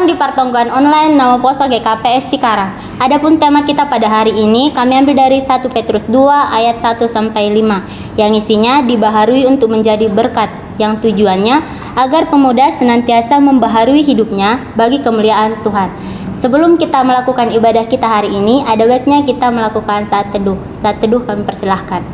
datang di pertemuan online nama Poso GKPS Cikarang. Adapun tema kita pada hari ini kami ambil dari 1 Petrus 2 ayat 1 sampai 5 yang isinya dibaharui untuk menjadi berkat, yang tujuannya agar pemuda senantiasa membaharui hidupnya bagi kemuliaan Tuhan. Sebelum kita melakukan ibadah kita hari ini, ada baiknya kita melakukan saat teduh. Saat teduh kami persilahkan.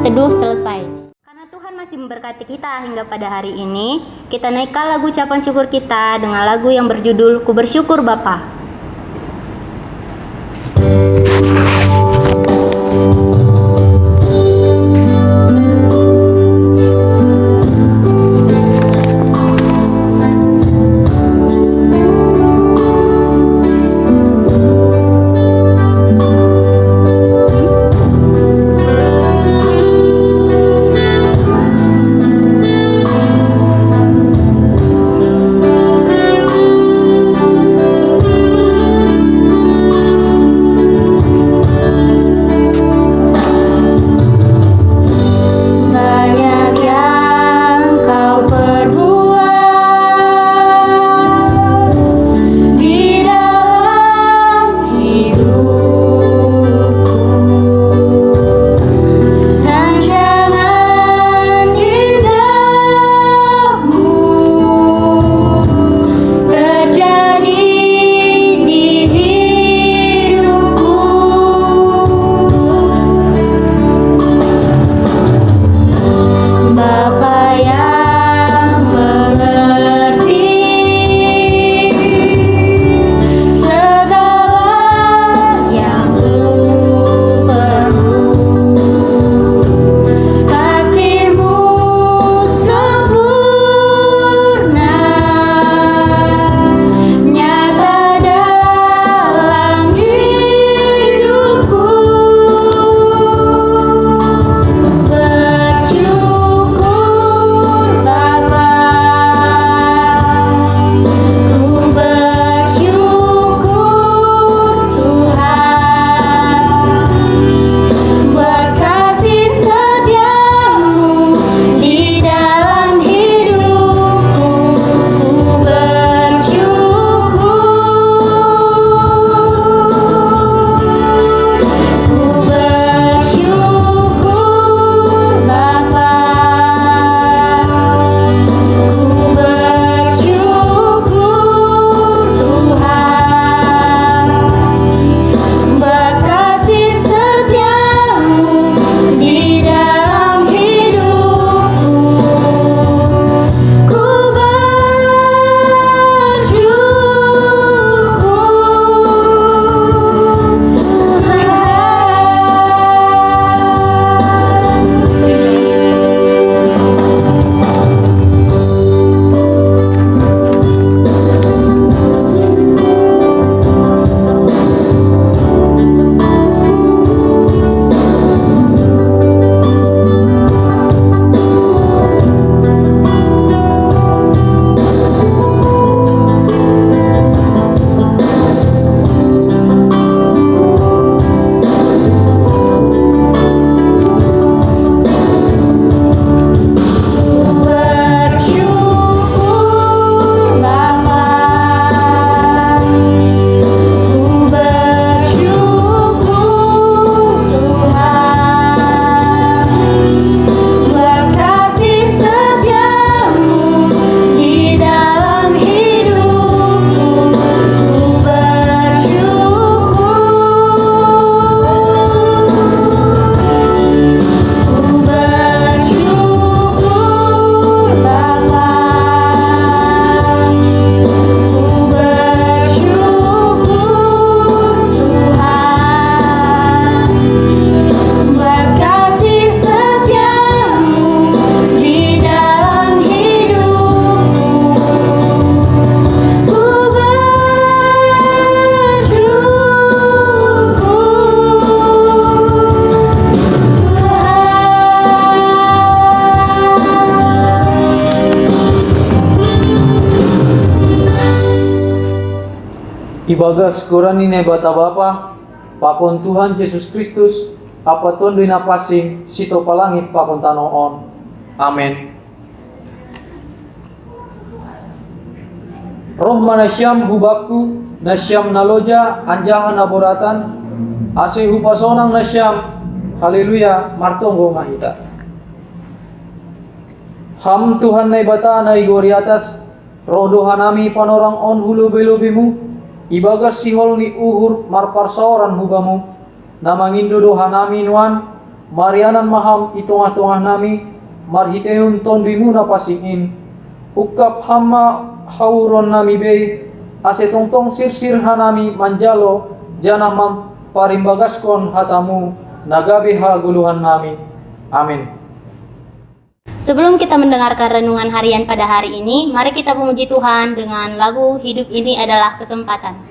Teduh selesai. Karena Tuhan masih memberkati kita hingga pada hari ini, kita naikkan lagu ucapan syukur kita dengan lagu yang berjudul Ku Bersyukur Bapa. Ibagas kurani ne bata Bapa, Pakon Tuhan Yesus Kristus, apa tundui napasing sito palangit pakuntanoon. Amin. Roh manasyam hubaku nasyam naloja anjahan naboratan ase hupasonang nasyam haleluya martonggo mahita. Ham Tuhan nai bata nai gori atas roh dohanami panorang on hulu belobimu ibagas sihol ni uhur marparsaoran hubamu namangindo dohanami nuan marianan maham itongah-tongah nami marhitehun tondimu napasingin ukap hama hauron nami bei ase tongtong sir-sir hanami manjalo janamam parimbagaskon hatamu nagabe haguluhan nami. Amin. Sebelum kita mendengarkan renungan harian pada hari ini, mari kita memuji Tuhan dengan lagu Hidup Ini Adalah Kesempatan.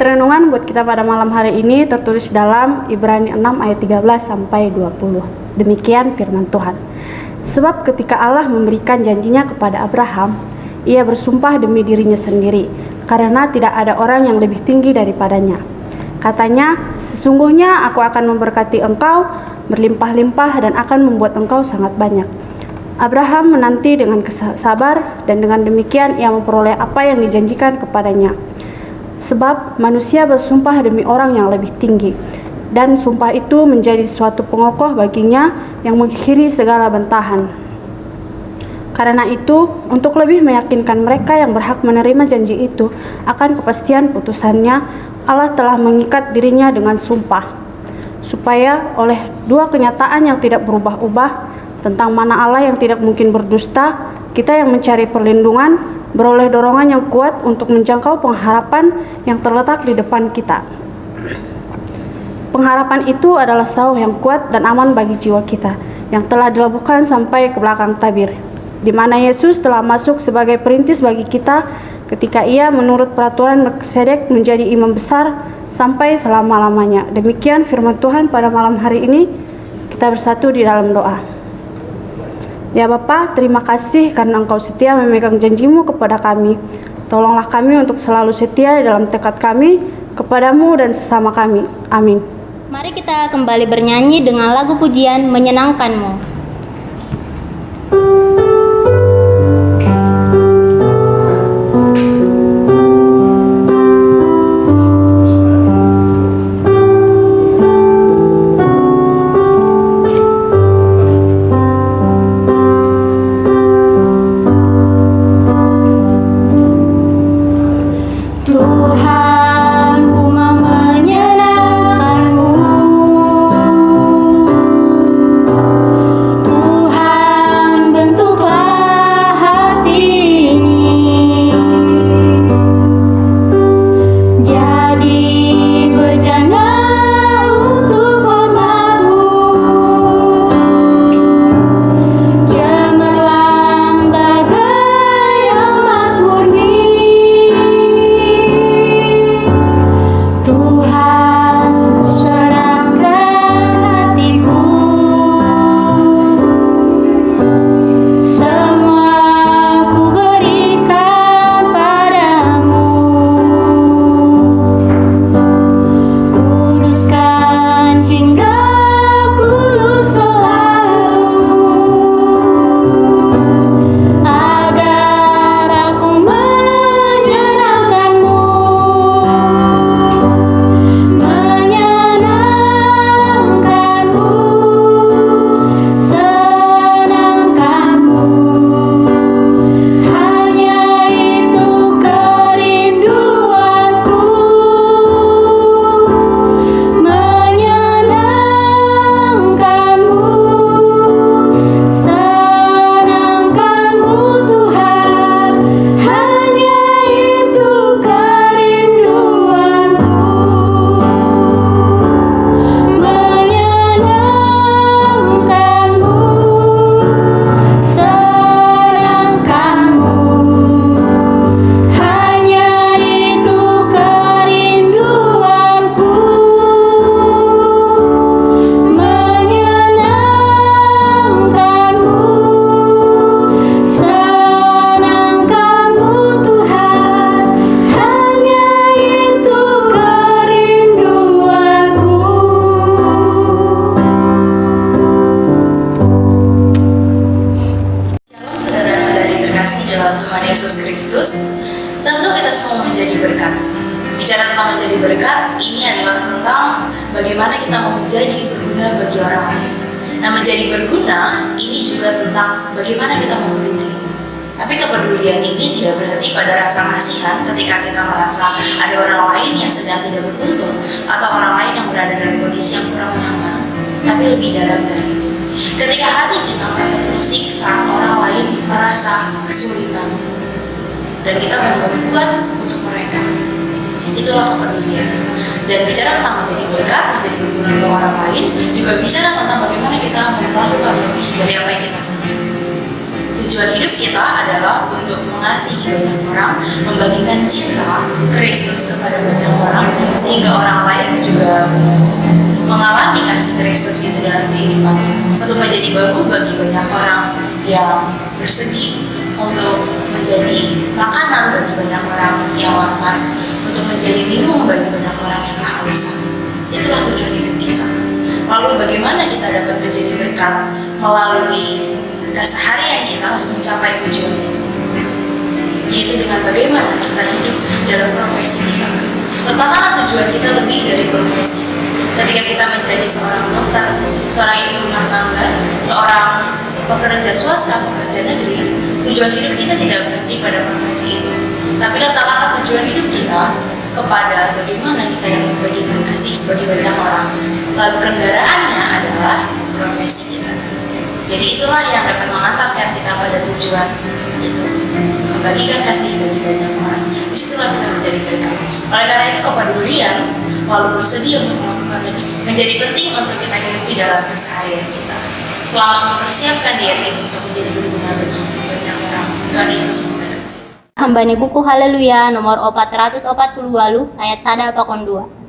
Renungan buat kita pada malam hari ini tertulis dalam Ibrani 6 ayat 13 sampai 20. Demikian firman Tuhan. Sebab ketika Allah memberikan janjinya kepada Abraham, ia bersumpah demi dirinya sendiri, karena tidak ada orang yang lebih tinggi daripadanya. Katanya, sesungguhnya aku akan memberkati engkau berlimpah-limpah dan akan membuat engkau sangat banyak. Abraham menanti dengan sabar dan dengan demikian ia memperoleh apa yang dijanjikan kepadanya. Sebab manusia bersumpah demi orang yang lebih tinggi, dan sumpah itu menjadi suatu pengokoh baginya yang mengakhiri segala bantahan. Karena itu, untuk lebih meyakinkan mereka yang berhak menerima janji itu akan kepastian putusannya, Allah telah mengikat dirinya dengan sumpah, supaya oleh dua kenyataan yang tidak berubah-ubah tentang mana Allah yang tidak mungkin berdusta, kita yang mencari perlindungan beroleh dorongan yang kuat untuk menjangkau pengharapan yang terletak di depan kita. Pengharapan itu adalah sauh yang kuat dan aman bagi jiwa kita, yang telah dilabuhkan sampai ke belakang tabir, di mana Yesus telah masuk sebagai perintis bagi kita ketika ia menurut peraturan Melkisedek menjadi imam besar sampai selama-lamanya. Demikian firman Tuhan pada malam hari ini. Kita bersatu di dalam doa. Ya Bapa, terima kasih karena Engkau setia memegang janji-Mu kepada kami. Tolonglah kami untuk selalu setia dalam tekad kami kepadamu dan sesama kami. Amin. Mari kita kembali bernyanyi dengan lagu pujian Menyenangkan-Mu. Tuhan, ku mau menyenangkan-Mu. berkat ini adalah tentang bagaimana kita mau menjadi berguna bagi orang lain. Nah, menjadi berguna ini juga tentang bagaimana kita mau peduli. Tapi kepedulian ini tidak berhenti pada rasa kasihan ketika kita merasa ada orang lain yang sedang tidak beruntung atau orang lain yang berada dalam kondisi yang kurang nyaman. Tapi lebih dalam dari itu, ketika hati kita merasa terusik saat orang lain merasa kesulitan dan kita mau berbuat untuk mereka, itulah kepedulian. Dan bicara tentang menjadi berkat, menjadi berguna untuk orang lain, juga bicara tentang bagaimana kita melakukan lebih dari apa yang kita punya. Tujuan hidup kita adalah untuk mengasihi banyak orang, membagikan cinta Kristus kepada banyak orang, sehingga orang lain juga mengalami kasih Kristus itu dalam kehidupannya, untuk menjadi baru bagi banyak orang yang bersedih, untuk menjadi makanan bagi banyak orang yang lapar, untuk menjadi minum bagi banyak orang yang kehausan. Itulah tujuan hidup kita. Lalu bagaimana kita dapat menjadi berkat melalui keseharian kita untuk mencapai tujuan itu, yaitu dengan bagaimana kita hidup dalam profesi kita. Letakkanlah tujuan kita lebih dari profesi. Ketika kita menjadi seorang dokter, seorang ibu rumah tangga, seorang pekerja swasta, pekerja negeri, tujuan hidup kita tidak berhenti pada profesi itu. Tapi letakkanlah tujuan hidup kita kepada bagaimana kita dapat membagikan kasih bagi banyak orang. Lalu kendaraannya adalah profesi kita. Jadi itulah yang dapat mengantarkan kita pada tujuan itu, membagikan kasih bagi banyak orang. Disitulah kita menjadi berkat. Oleh karena itu kepedulian, lalu bersedia untuk melakukan lebih, menjadi penting untuk kita hidupi dalam keseharian kita. Selamat mempersiapkan diri untuk menjadi berguna bagi banyak orang. Tuhan Yesus memberkati. Hambani buku Haleluya nomor 448 ayat 1 pakon 2.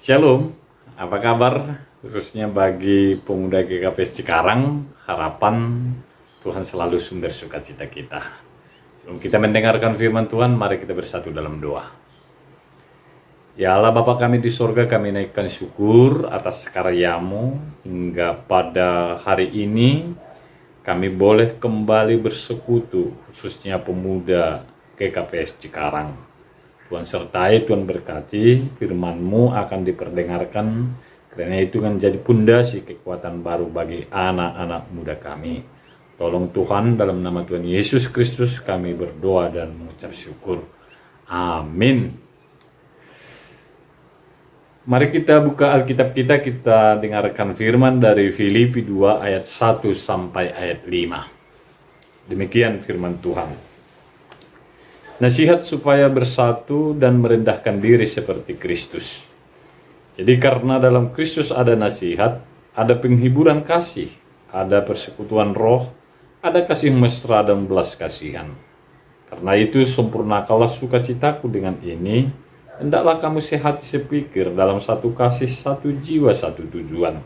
Shalom, apa kabar? Khususnya bagi pemuda GKPS Cikarang, harapan Tuhan selalu sumber sukacita kita. Sebelum kita mendengarkan firman Tuhan, mari kita bersatu dalam doa. Ya Allah Bapa kami di surga, kami naikkan syukur atas karya-Mu hingga pada hari ini kami boleh kembali bersekutu, khususnya pemuda GKPS Cikarang. Tuhan sertai, Tuhan berkati, firman-Mu akan diperdengarkan, karena itu kan jadi pondasi kekuatan baru bagi anak-anak muda kami. Tolong Tuhan, dalam nama Tuhan Yesus Kristus kami berdoa dan mengucap syukur. Amin. Mari kita buka Alkitab kita dengarkan firman dari Filipi 2 ayat 1 sampai ayat 5. Demikian firman Tuhan. Nasihat supaya bersatu dan merendahkan diri seperti Kristus. Jadi karena dalam Kristus ada nasihat, ada penghiburan kasih, ada persekutuan roh, ada kasih mesra dan belas kasihan. Karena itu sempurnakanlah sukacitaku dengan ini, hendaklah kamu sehati sepikir dalam satu kasih, satu jiwa, satu tujuan.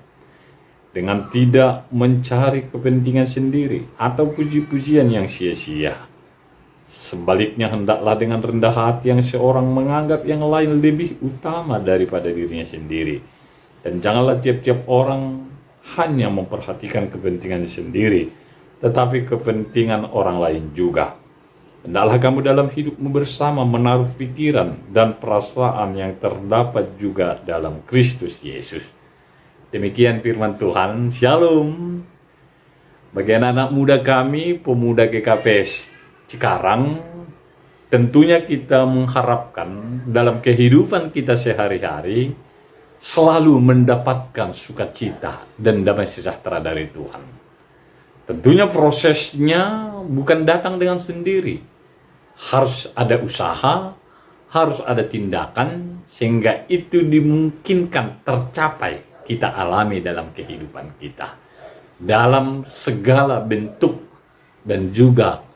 Dengan tidak mencari kepentingan sendiri atau puji-pujian yang sia-sia. Sebaliknya hendaklah dengan rendah hati yang seorang menganggap yang lain lebih utama daripada dirinya sendiri. Dan janganlah tiap-tiap orang hanya memperhatikan kepentingannya sendiri, tetapi kepentingan orang lain juga. Hendaklah kamu dalam hidupmu bersama menaruh pikiran dan perasaan yang terdapat juga dalam Kristus Yesus. Demikian firman Tuhan. Shalom. Bagi anak-anak muda kami, pemuda GKPS Cikarang, tentunya kita mengharapkan dalam kehidupan kita sehari-hari selalu mendapatkan sukacita dan damai sejahtera dari Tuhan. Tentunya prosesnya bukan datang dengan sendiri. Harus ada usaha, harus ada tindakan, sehingga itu dimungkinkan tercapai kita alami dalam kehidupan kita. Dalam segala bentuk dan juga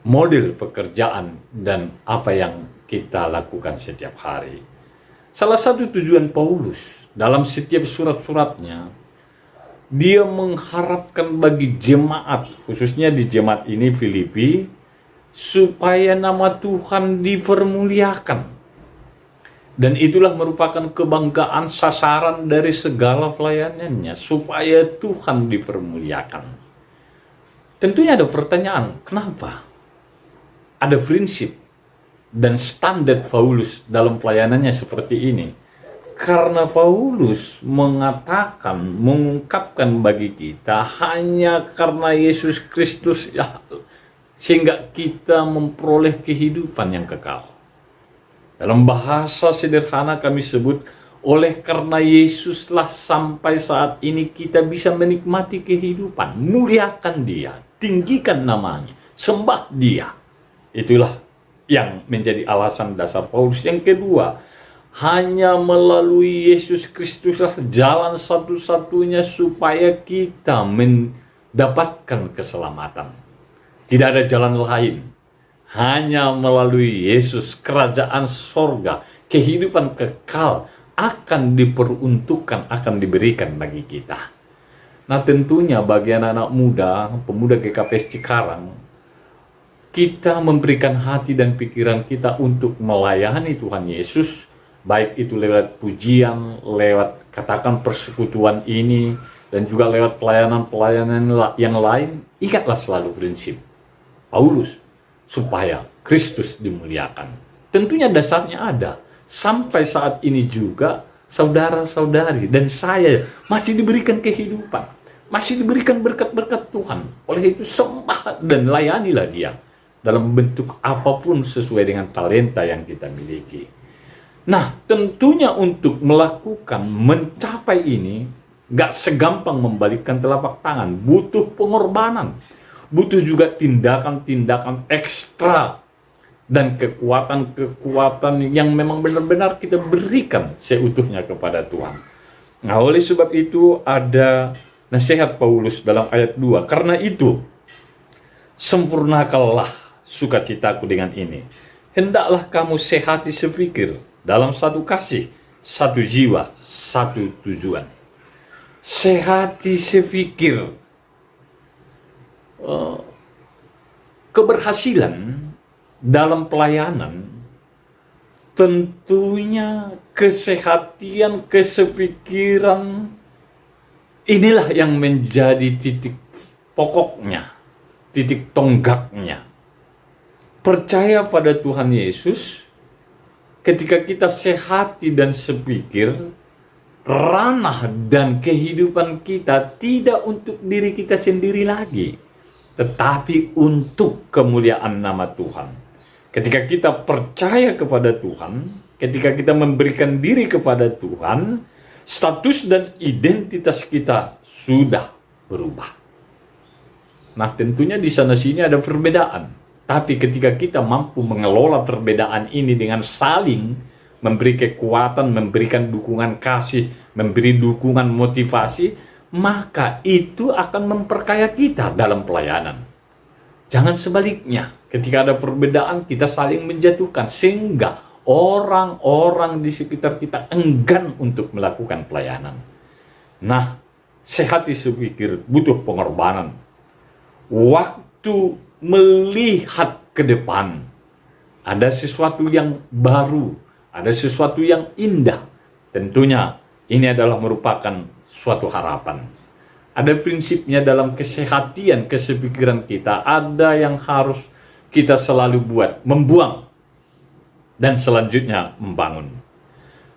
model pekerjaan dan apa yang kita lakukan setiap hari. Salah satu tujuan Paulus dalam setiap surat-suratnya, dia mengharapkan bagi jemaat, khususnya di jemaat ini Filipi, supaya nama Tuhan dipermuliakan. Dan itulah merupakan kebanggaan sasaran dari segala pelayanannya, supaya Tuhan dipermuliakan. Tentunya ada pertanyaan, kenapa? Ada prinsip dan standar Paulus dalam pelayanannya seperti ini. Karena Paulus mengatakan, mengungkapkan bagi kita hanya karena Yesus Kristus ya, sehingga kita memperoleh kehidupan yang kekal. Dalam bahasa sederhana kami sebut, oleh karena Yesuslah sampai saat ini kita bisa menikmati kehidupan. Muliakan Dia, tinggikan namanya, sembah Dia. Itulah yang menjadi alasan dasar Paulus. Yang kedua, hanya melalui Yesus Kristuslah jalan satu-satunya supaya kita mendapatkan keselamatan. Tidak ada jalan lain. Hanya melalui Yesus, kerajaan sorga, kehidupan kekal akan diperuntukkan, akan diberikan bagi kita. Nah tentunya bagi anak-anak muda, pemuda GKPS Cikarang, kita memberikan hati dan pikiran kita untuk melayani Tuhan Yesus, baik itu lewat pujian, lewat katakan persekutuan ini, dan juga lewat pelayanan-pelayanan yang lain. Ingatlah selalu prinsip Paulus, supaya Kristus dimuliakan. Tentunya dasarnya ada. Sampai saat ini juga saudara-saudari dan saya masih diberikan kehidupan, masih diberikan berkat-berkat Tuhan. Oleh itu sembah dan layanilah Dia dalam bentuk apapun sesuai dengan talenta yang kita miliki. Nah, tentunya untuk melakukan, mencapai ini, gak segampang membalikkan telapak tangan. Butuh pengorbanan. Butuh juga tindakan-tindakan ekstra. Dan kekuatan-kekuatan yang memang benar-benar kita berikan seutuhnya kepada Tuhan. Nah, oleh sebab itu ada nasihat Paulus dalam ayat 2. Karena itu, sempurnakanlah sukacitaku dengan ini. Hendaklah kamu sehati sepikir dalam satu kasih, satu jiwa, satu tujuan. Sehati sepikir. Keberhasilan dalam pelayanan tentunya kesehatian, kesepikiran inilah yang menjadi titik pokoknya, titik tonggaknya. Percaya pada Tuhan Yesus, ketika kita sehati dan sepikir, ranah dan kehidupan kita tidak untuk diri kita sendiri lagi, tetapi untuk kemuliaan nama Tuhan. Ketika kita percaya kepada Tuhan, ketika kita memberikan diri kepada Tuhan, status dan identitas kita sudah berubah. Nah, tentunya di sana sini ada perbedaan. Tapi ketika kita mampu mengelola perbedaan ini dengan saling memberi kekuatan, memberikan dukungan kasih, memberi dukungan motivasi, maka itu akan memperkaya kita dalam pelayanan. Jangan sebaliknya, ketika ada perbedaan kita saling menjatuhkan sehingga orang-orang di sekitar kita enggan untuk melakukan pelayanan. Nah, sehati sepikir butuh pengorbanan. Waktu melihat ke depan, ada sesuatu yang baru, ada sesuatu yang indah. Tentunya ini adalah merupakan suatu harapan. Ada prinsipnya dalam kesehatian, kesepikiran kita. Ada yang harus kita selalu buat, membuang. Dan selanjutnya membangun.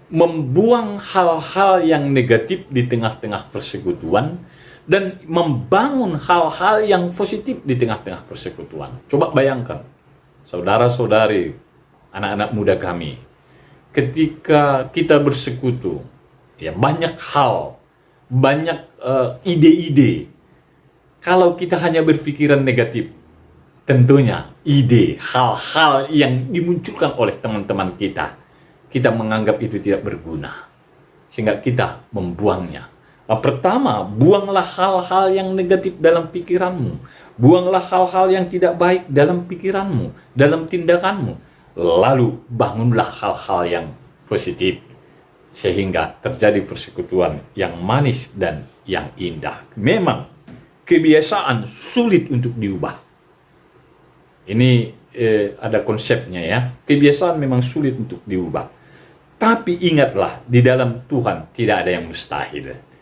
Membuang hal-hal yang negatif di tengah-tengah persekutuan. Dan membangun hal-hal yang positif di tengah-tengah persekutuan. Coba bayangkan, saudara-saudari, anak-anak muda kami. Ketika kita bersekutu, ya banyak hal, banyak ide-ide. Kalau kita hanya berpikiran negatif, tentunya ide, hal-hal yang dimunculkan oleh teman-teman kita menganggap itu tidak berguna. Sehingga kita membuangnya. Pertama, buanglah hal-hal yang negatif dalam pikiranmu. Buanglah hal-hal yang tidak baik dalam pikiranmu, dalam tindakanmu. Lalu bangunlah hal-hal yang positif. Sehingga terjadi persekutuan yang manis dan yang indah. Memang kebiasaan sulit untuk diubah. Ini ada konsepnya ya. Kebiasaan memang sulit untuk diubah. Tapi ingatlah, di dalam Tuhan tidak ada yang mustahil.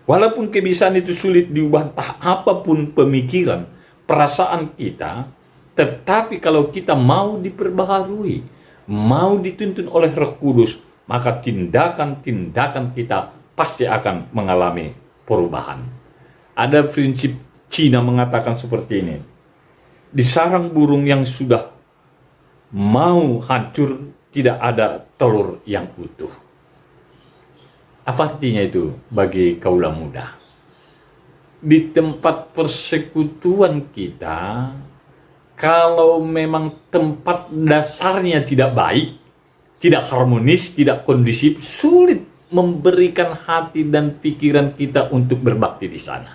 Walaupun kebiasaan itu sulit diubah, entah apapun pemikiran, perasaan kita, tetapi kalau kita mau diperbaharui, mau dituntun oleh Roh Kudus, maka tindakan-tindakan kita pasti akan mengalami perubahan. Ada prinsip Cina mengatakan seperti ini. Di sarang burung yang sudah mau hancur, tidak ada telur yang utuh. Apa artinya itu bagi kaula muda? Di tempat persekutuan kita, kalau memang tempat dasarnya tidak baik, tidak harmonis, tidak kondusif, sulit memberikan hati dan pikiran kita untuk berbakti di sana.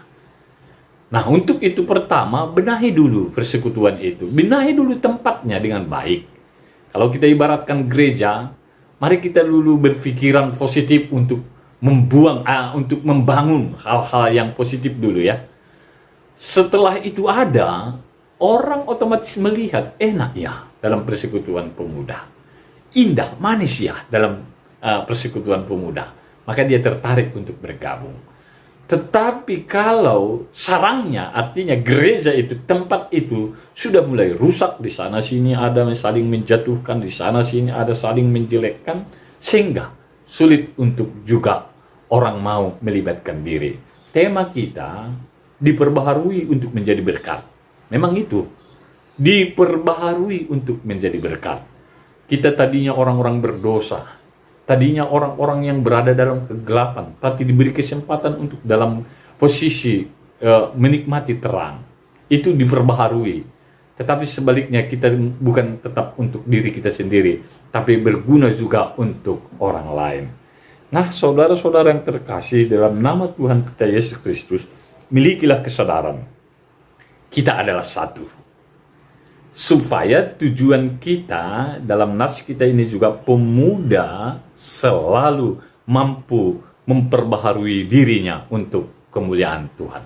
Nah, untuk itu pertama, benahi dulu persekutuan itu. Benahi dulu tempatnya dengan baik. Kalau kita ibaratkan gereja, mari kita dulu berpikiran positif untuk untuk membangun hal-hal yang positif dulu ya. Setelah itu ada, orang otomatis melihat enak ya dalam persekutuan pemuda. Indah, manis ya dalam persekutuan pemuda. Maka dia tertarik untuk bergabung. Tetapi kalau sarangnya, artinya gereja itu, tempat itu sudah mulai rusak, di sana sini ada saling menjatuhkan, di sana sini ada saling menjelekkan, sehingga sulit untuk juga orang mau melibatkan diri. Tema kita diperbaharui untuk menjadi berkat. Memang itu, diperbaharui untuk menjadi berkat. Kita tadinya orang-orang berdosa, tadinya orang-orang yang berada dalam kegelapan, tapi diberi kesempatan untuk dalam posisi menikmati terang. Itu diperbaharui. Tetapi sebaliknya kita bukan tetap untuk diri kita sendiri, tapi berguna juga untuk orang lain. Nah, saudara-saudara yang terkasih, dalam nama Tuhan kita Yesus Kristus, milikilah kesadaran. Kita adalah satu. Supaya tujuan kita dalam nas kita ini juga, pemuda selalu mampu memperbaharui dirinya untuk kemuliaan Tuhan.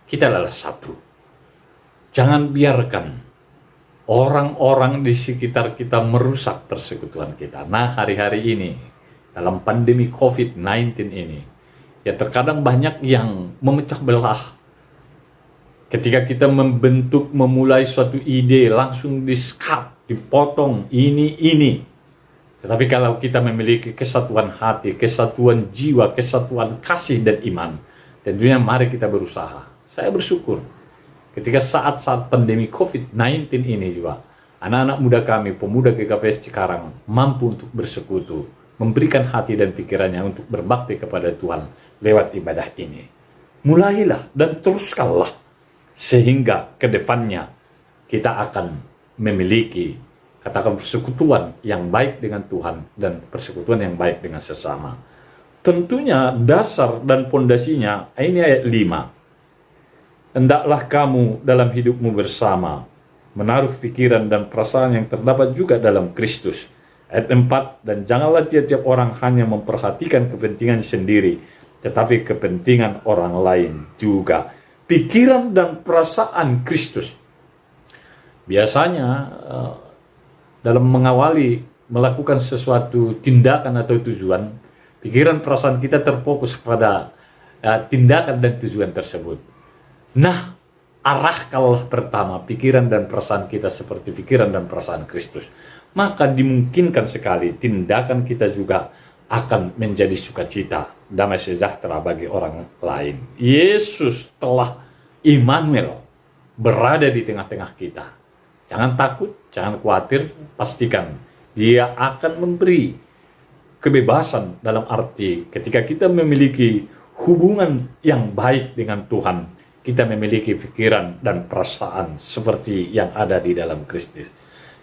Kita adalah satu. Jangan biarkan orang-orang di sekitar kita merusak persekutuan kita. Nah, hari-hari ini dalam pandemi COVID-19 ini, ya terkadang banyak yang memecah belah. Ketika kita memulai suatu ide, langsung di-skat, dipotong, ini. Tetapi kalau kita memiliki kesatuan hati, kesatuan jiwa, kesatuan kasih dan iman, tentunya mari kita berusaha. Saya bersyukur ketika saat-saat pandemi COVID-19 ini juga, anak-anak muda kami, pemuda GKPS Cikarang, mampu untuk bersekutu, memberikan hati dan pikirannya untuk berbakti kepada Tuhan lewat ibadah ini. Mulailah dan teruskanlah, sehingga ke depannya kita akan memiliki, katakan, persekutuan yang baik dengan Tuhan dan persekutuan yang baik dengan sesama. Tentunya dasar dan pondasinya, ini ayat 5. Hendaklah kamu dalam hidupmu bersama menaruh pikiran dan perasaan yang terdapat juga dalam Kristus. Ayat 4, dan janganlah tiap-tiap orang hanya memperhatikan kepentingan sendiri, tetapi kepentingan orang lain juga. Pikiran dan perasaan Kristus. Biasanya dalam mengawali melakukan sesuatu tindakan atau tujuan, pikiran perasaan kita terfokus pada tindakan dan tujuan tersebut. Nah, arahkanlah pertama pikiran dan perasaan kita seperti pikiran dan perasaan Kristus. Maka dimungkinkan sekali tindakan kita juga akan menjadi sukacita, damai sejahtera bagi orang lain. Yesus telah Immanuel berada di tengah-tengah kita. Jangan takut, jangan khawatir, pastikan Dia akan memberi kebebasan dalam arti ketika kita memiliki hubungan yang baik dengan Tuhan, kita memiliki pikiran dan perasaan seperti yang ada di dalam Kristus.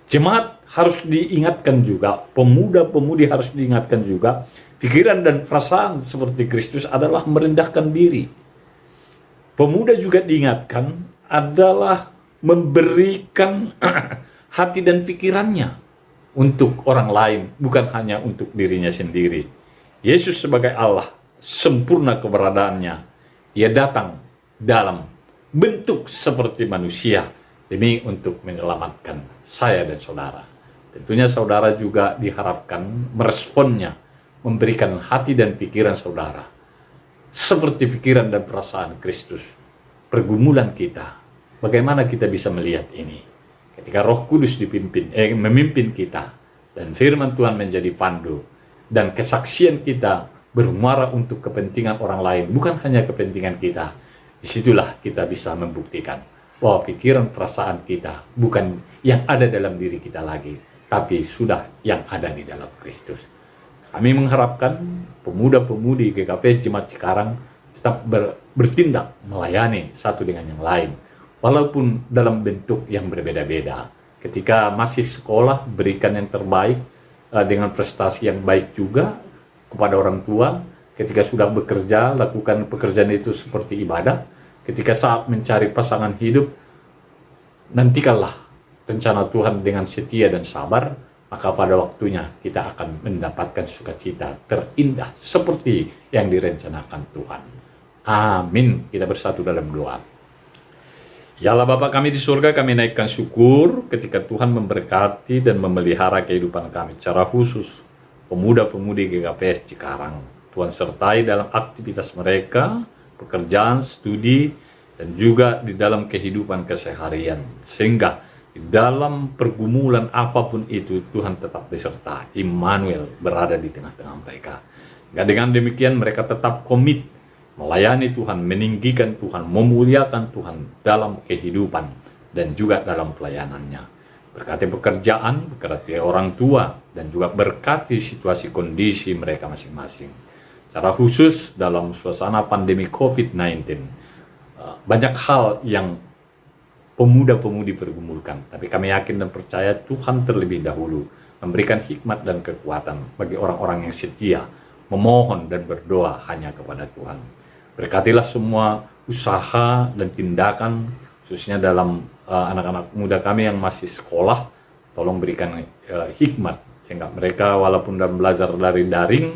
Jemaat harus diingatkan juga, pemuda-pemudi harus diingatkan juga, pikiran dan perasaan seperti Kristus adalah merendahkan diri. Pemuda juga diingatkan adalah memberikan hati dan pikirannya untuk orang lain, bukan hanya untuk dirinya sendiri. Yesus sebagai Allah, sempurna keberadaannya, Ia datang dalam bentuk seperti manusia demi untuk menyelamatkan saya dan saudara. Tentunya saudara juga diharapkan meresponnya, memberikan hati dan pikiran saudara seperti pikiran dan perasaan Kristus. Pergumulan kita, bagaimana kita bisa melihat ini? Ketika Roh Kudus memimpin kita dan firman Tuhan menjadi pandu dan kesaksian kita bermuara untuk kepentingan orang lain, bukan hanya kepentingan kita. Disitulah kita bisa membuktikan bahwa pikiran perasaan kita bukan yang ada dalam diri kita lagi, tapi sudah yang ada di dalam Kristus. Kami mengharapkan pemuda-pemudi GKPS Jemaat Cikarang tetap bertindak melayani satu dengan yang lain, walaupun dalam bentuk yang berbeda-beda. Ketika masih sekolah, berikan yang terbaik dengan prestasi yang baik juga kepada orang tua. Ketika sudah bekerja, lakukan pekerjaan itu seperti ibadah. Ketika saat mencari pasangan hidup, nantikanlah rencana Tuhan dengan setia dan sabar, maka pada waktunya kita akan mendapatkan sukacita terindah seperti yang direncanakan Tuhan. Amin. Kita bersatu dalam doa. Ya Allah Bapa kami di surga, kami naikkan syukur ketika Tuhan memberkati dan memelihara kehidupan kami. Secara khusus, pemuda-pemudi GKPS Cikarang. Tuhan sertai dalam aktivitas mereka, pekerjaan, studi, dan juga di dalam kehidupan keseharian. Sehingga di dalam pergumulan apapun itu, Tuhan tetap beserta. Immanuel berada di tengah-tengah mereka. Dan dengan demikian mereka tetap komit melayani Tuhan, meninggikan Tuhan, memuliakan Tuhan dalam kehidupan dan juga dalam pelayanannya. Berkati pekerjaan, berkati orang tua, dan juga berkati situasi kondisi mereka masing-masing. Secara khusus dalam suasana pandemi COVID-19, banyak hal yang pemuda-pemudi pergumulkan. Tapi kami yakin dan percaya Tuhan terlebih dahulu memberikan hikmat dan kekuatan bagi orang-orang yang setia, memohon dan berdoa hanya kepada Tuhan. Berkatilah semua usaha dan tindakan, khususnya dalam anak-anak muda kami yang masih sekolah, tolong berikan hikmat, sehingga mereka walaupun dalam belajar dari daring,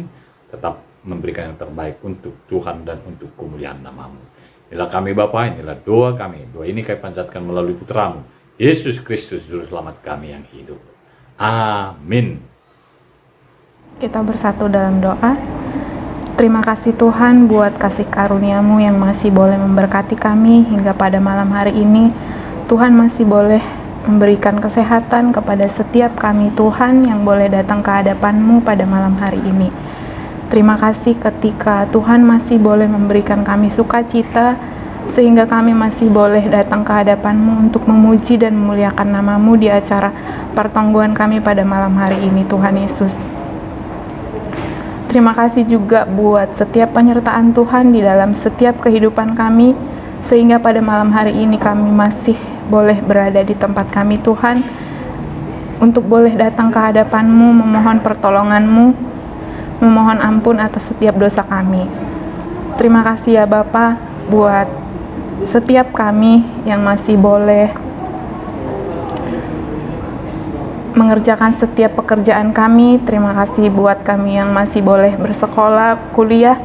tetap memberikan yang terbaik untuk Tuhan dan untuk kemuliaan nama-Mu. Inilah kami Bapa, inilah doa kami. Doa ini kami panjatkan melalui Putra-Mu, Yesus Kristus, Juru Selamat kami yang hidup. Amin. Kita bersatu dalam doa. Terima kasih Tuhan buat kasih karunia-Mu yang masih boleh memberkati kami hingga pada malam hari ini. Tuhan masih boleh memberikan kesehatan kepada setiap kami Tuhan yang boleh datang ke hadapan-Mu pada malam hari ini. Terima kasih ketika Tuhan masih boleh memberikan kami sukacita, sehingga kami masih boleh datang ke hadapan-Mu untuk memuji dan memuliakan nama-Mu di acara pertongguan kami pada malam hari ini, Tuhan Yesus. Terima kasih juga buat setiap penyertaan Tuhan di dalam setiap kehidupan kami, sehingga pada malam hari ini kami masih boleh berada di tempat kami Tuhan, untuk boleh datang ke hadapan-Mu, memohon pertolongan-Mu, memohon ampun atas setiap dosa kami. Terima kasih ya Bapa buat setiap kami yang masih boleh mengerjakan setiap pekerjaan kami. Terima kasih buat kami yang masih boleh bersekolah, kuliah.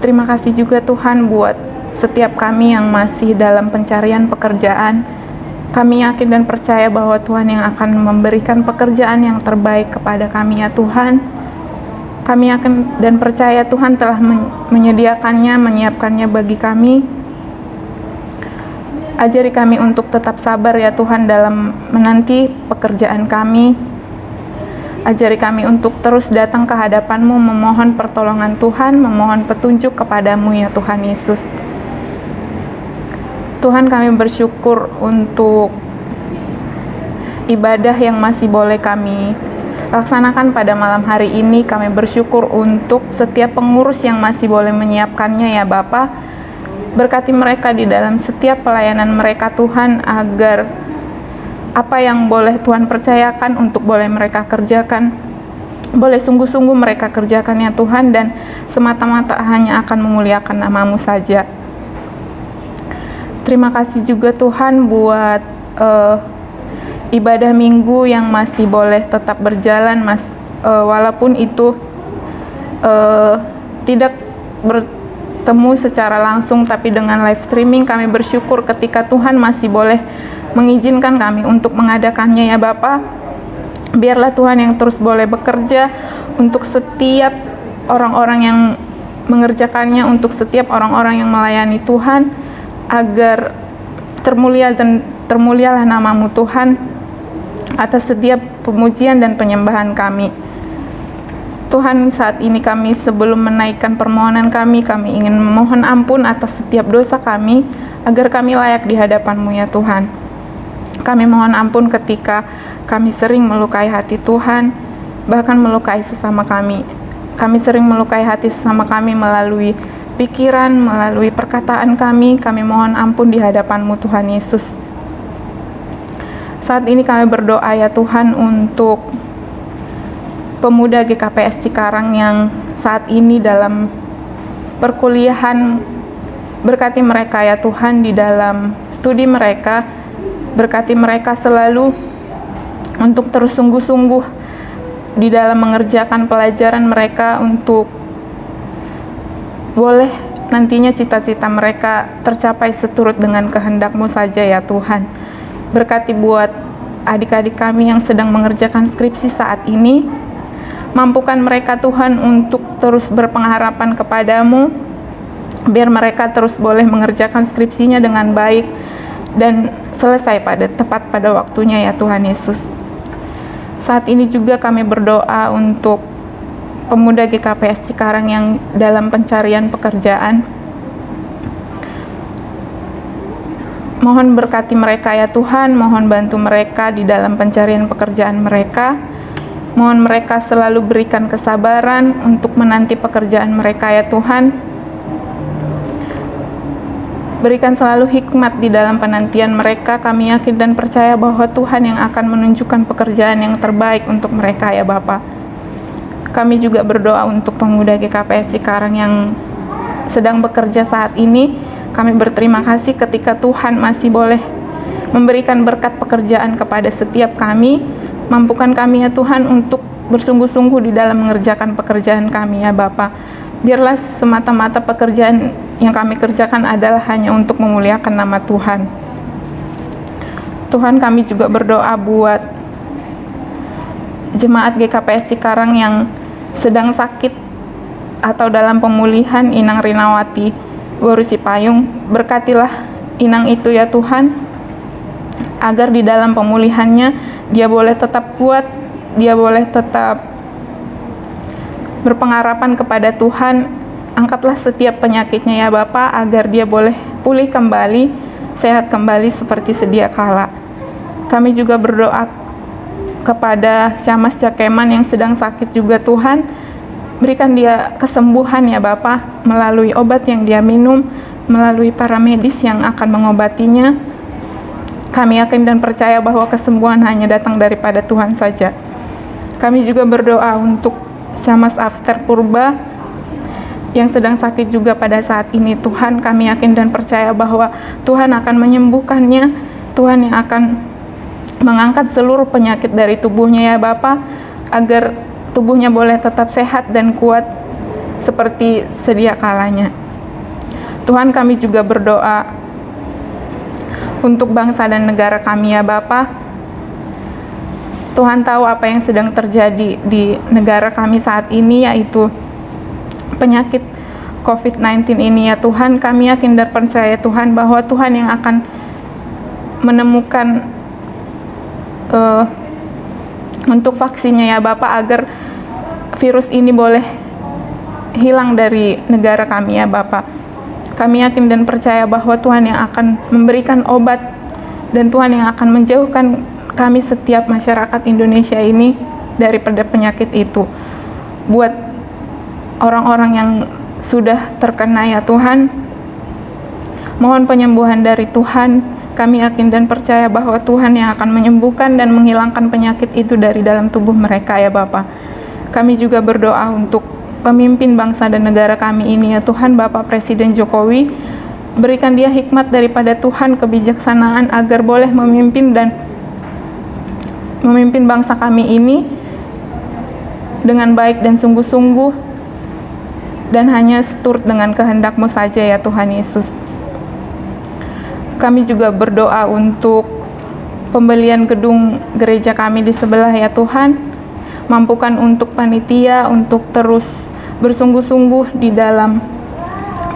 Terima kasih juga Tuhan buat setiap kami yang masih dalam pencarian pekerjaan. Kami yakin dan percaya bahwa Tuhan yang akan memberikan pekerjaan yang terbaik kepada kami ya Tuhan. Kami yakin dan percaya Tuhan telah menyediakannya, menyiapkannya bagi kami. Ajari kami untuk tetap sabar ya Tuhan dalam menanti pekerjaan kami. Ajari kami untuk terus datang ke hadapan-Mu, memohon pertolongan Tuhan, memohon petunjuk kepada-Mu ya Tuhan Yesus. Tuhan, kami bersyukur untuk ibadah yang masih boleh kami laksanakan pada malam hari ini. Kami bersyukur untuk setiap pengurus yang masih boleh menyiapkannya ya Bapa. Berkati mereka di dalam setiap pelayanan mereka Tuhan, agar apa yang boleh Tuhan percayakan untuk boleh mereka kerjakan, boleh sungguh-sungguh mereka kerjakan ya Tuhan, dan semata-mata hanya akan memuliakan nama-Mu saja. Terima kasih juga Tuhan buat ibadah minggu yang masih boleh tetap berjalan, walaupun itu tidak bertemu secara langsung, tapi dengan live streaming. Kami bersyukur ketika Tuhan masih boleh mengizinkan kami untuk mengadakannya ya Bapa. Biarlah Tuhan yang terus boleh bekerja untuk setiap orang-orang yang mengerjakannya, untuk setiap orang-orang yang melayani Tuhan, agar termulialah nama-Mu Tuhan atas setiap pemujian dan penyembahan kami. Tuhan, saat ini kami sebelum menaikkan permohonan kami ingin memohon ampun atas setiap dosa kami, agar kami layak di hadapan-Mu ya Tuhan. Kami mohon ampun ketika kami sering melukai hati Tuhan, bahkan melukai sesama kami. Kami sering melukai hati sesama kami melalui pikiran, melalui perkataan kami. Kami mohon ampun di hadapan-Mu Tuhan Yesus. Saat ini kami berdoa ya Tuhan untuk pemuda GKPS Cikarang yang saat ini dalam perkuliahan. Berkati mereka ya Tuhan di dalam studi mereka. Berkati mereka selalu untuk terus sungguh-sungguh di dalam mengerjakan pelajaran mereka, untuk boleh nantinya cita-cita mereka tercapai seturut dengan kehendak-Mu saja ya Tuhan. Berkati buat adik-adik kami yang sedang mengerjakan skripsi saat ini. Mampukan mereka Tuhan untuk terus berpengharapan kepada-Mu, biar mereka terus boleh mengerjakan skripsinya dengan baik dan selesai tepat pada waktunya ya Tuhan Yesus. Saat ini juga kami berdoa untuk pemuda GKPS Cikarang yang dalam pencarian pekerjaan. Mohon berkati mereka ya Tuhan, mohon bantu mereka di dalam pencarian pekerjaan mereka. Mohon mereka selalu berikan kesabaran untuk menanti pekerjaan mereka ya Tuhan. Berikan selalu hikmat di dalam penantian mereka. Kami yakin dan percaya bahwa Tuhan yang akan menunjukkan pekerjaan yang terbaik untuk mereka ya Bapa. Kami juga berdoa untuk pemuda GKPS Cikarang yang sedang bekerja saat ini. Kami berterima kasih ketika Tuhan masih boleh memberikan berkat pekerjaan kepada setiap kami. Mampukan kami ya Tuhan untuk bersungguh-sungguh di dalam mengerjakan pekerjaan kami ya Bapa. Biarlah semata-mata pekerjaan yang kami kerjakan adalah hanya untuk memuliakan nama Tuhan. Tuhan, kami juga berdoa buat jemaat GKPS Cikarang yang sedang sakit atau dalam pemulihan, Inang Rinawati Boru Sipayung. Berkatilah Inang itu ya Tuhan, agar di dalam pemulihannya dia boleh tetap kuat, dia boleh tetap berpengharapan kepada Tuhan. Angkatlah setiap penyakitnya ya Bapa, agar dia boleh pulih kembali, sehat kembali seperti sedia kala. Kami juga berdoa kepada Syamas Cakeman yang sedang sakit juga Tuhan. Berikan dia kesembuhan ya Bapa, melalui obat yang dia minum, melalui para medis yang akan mengobatinya. Kami yakin dan percaya bahwa kesembuhan hanya datang daripada Tuhan saja. Kami juga berdoa untuk Syamas After Purba yang sedang sakit juga pada saat ini. Tuhan, kami yakin dan percaya bahwa Tuhan akan menyembuhkannya. Tuhan yang akan mengangkat seluruh penyakit dari tubuhnya ya Bapa, agar tubuhnya boleh tetap sehat dan kuat seperti sedia kalanya. Tuhan, kami juga berdoa untuk bangsa dan negara kami ya Bapa. Tuhan tahu apa yang sedang terjadi di negara kami saat ini, yaitu penyakit COVID-19 ini ya Tuhan. Kami yakin dan percaya Tuhan bahwa Tuhan yang akan menemukan untuk vaksinnya ya Bapak, agar virus ini boleh hilang dari negara kami ya Bapak. Kami yakin dan percaya bahwa Tuhan yang akan memberikan obat, dan Tuhan yang akan menjauhkan kami setiap masyarakat Indonesia ini daripada penyakit itu. Buat orang-orang yang sudah terkena ya Tuhan, mohon penyembuhan dari Tuhan. Kami yakin dan percaya bahwa Tuhan yang akan menyembuhkan dan menghilangkan penyakit itu dari dalam tubuh mereka ya Bapa. Kami juga berdoa untuk pemimpin bangsa dan negara kami ini ya Tuhan, Bapak Presiden Jokowi. Berikan dia hikmat daripada Tuhan, kebijaksanaan agar boleh memimpin bangsa kami ini dengan baik dan sungguh-sungguh, dan hanya seturut dengan kehendak-Mu saja ya Tuhan Yesus. Kami juga berdoa untuk pembelian gedung gereja kami di sebelah ya Tuhan. Mampukan untuk panitia untuk terus bersungguh-sungguh di dalam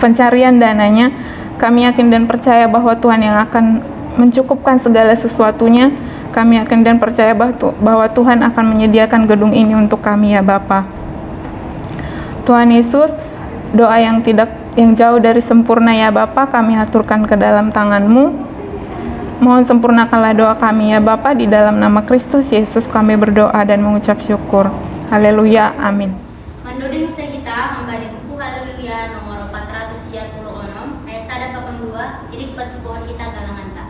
pencarian dananya. Kami yakin dan percaya bahwa Tuhan yang akan mencukupkan segala sesuatunya. Kami yakin dan percaya bahwa Tuhan akan menyediakan gedung ini untuk kami ya Bapa. Tuhan Yesus, doa yang jauh dari sempurna ya Bapa, kami aturkan ke dalam tangan-Mu. Mohon sempurnakanlah doa kami ya Bapa, di dalam nama Kristus Yesus kami berdoa dan mengucap syukur. Haleluya, amin. Mandori misa kita membalik buku Haleluya nomor 436 ayat 182, irik batu pohon kita galangan tak.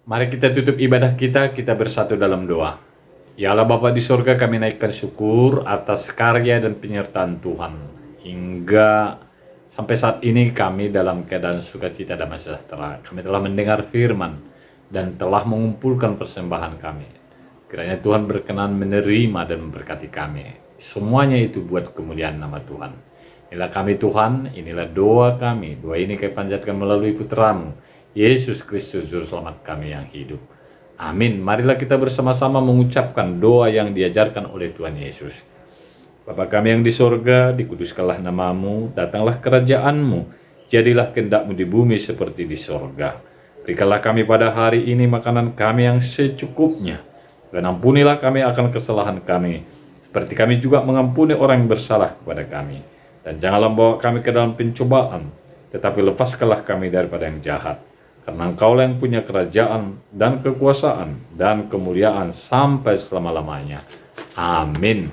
Mari kita tutup ibadah kita bersatu dalam doa. Ya Allah Bapa di surga, kami naikkan syukur atas karya dan penyertaan Tuhan. Hingga sampai saat ini kami dalam keadaan sukacita dan sejahtera. Kami telah mendengar firman dan telah mengumpulkan persembahan kami. Kiranya Tuhan berkenan menerima dan memberkati kami. Semuanya itu buat kemuliaan nama Tuhan. Inilah kami Tuhan, inilah doa kami. Doa ini kami panjatkan melalui putra-Mu, Yesus Kristus, Juru Selamat kami yang hidup. Amin. Marilah kita bersama-sama mengucapkan doa yang diajarkan oleh Tuhan Yesus. Bapa kami yang di sorga, dikuduskanlah nama-Mu, datanglah kerajaan-Mu, jadilah kehendak-Mu di bumi seperti di sorga. Berikanlah kami pada hari ini makanan kami yang secukupnya, dan ampunilah kami akan kesalahan kami, seperti kami juga mengampuni orang yang bersalah kepada kami. Dan janganlah membawa kami ke dalam pencobaan, tetapi lepaskanlah kami daripada yang jahat. Karena Engkaulah yang punya kerajaan dan kekuasaan dan kemuliaan sampai selama-lamanya. Amin.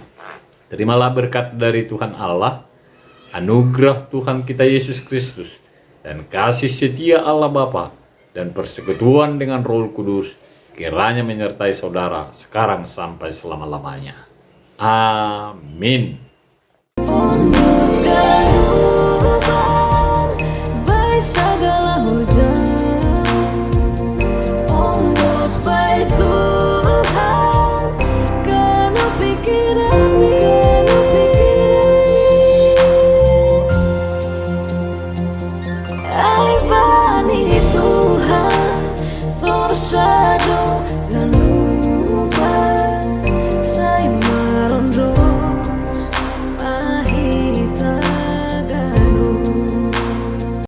Terimalah berkat dari Tuhan Allah, anugerah Tuhan kita Yesus Kristus, dan kasih setia Allah Bapa, dan persekutuan dengan Roh Kudus, kiranya menyertai saudara sekarang sampai selama-lamanya. Amin. Putuskan Tuhan baik segala hujan, Ongos baik Tuhan karena pikiran ai bani Tuhan tersadar